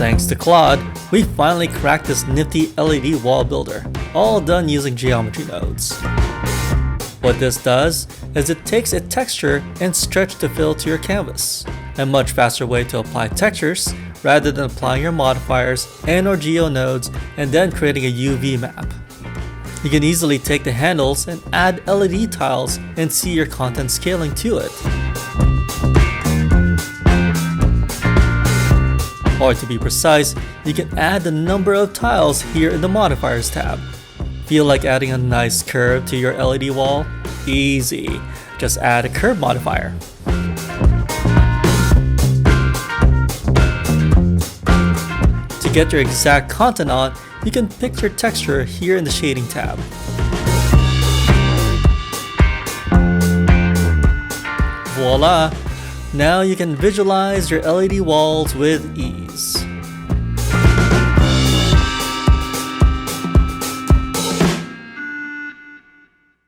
Thanks to Claude, we finally cracked this nifty LED wall builder, all done using geometry nodes. What this does is it takes a texture and stretch the fill to your canvas, a much faster way to apply textures rather than applying your modifiers and or geo nodes and then creating a UV map. You can easily take the handles and add LED tiles and see your content scaling to it. Or to be precise, you can add the number of tiles here in the modifiers tab. Feel like adding a nice curve to your LED wall? Easy. Just add a curve modifier. To get your exact content on, you can pick your texture here in the shading tab. Voila! Now you can visualize your LED walls with ease.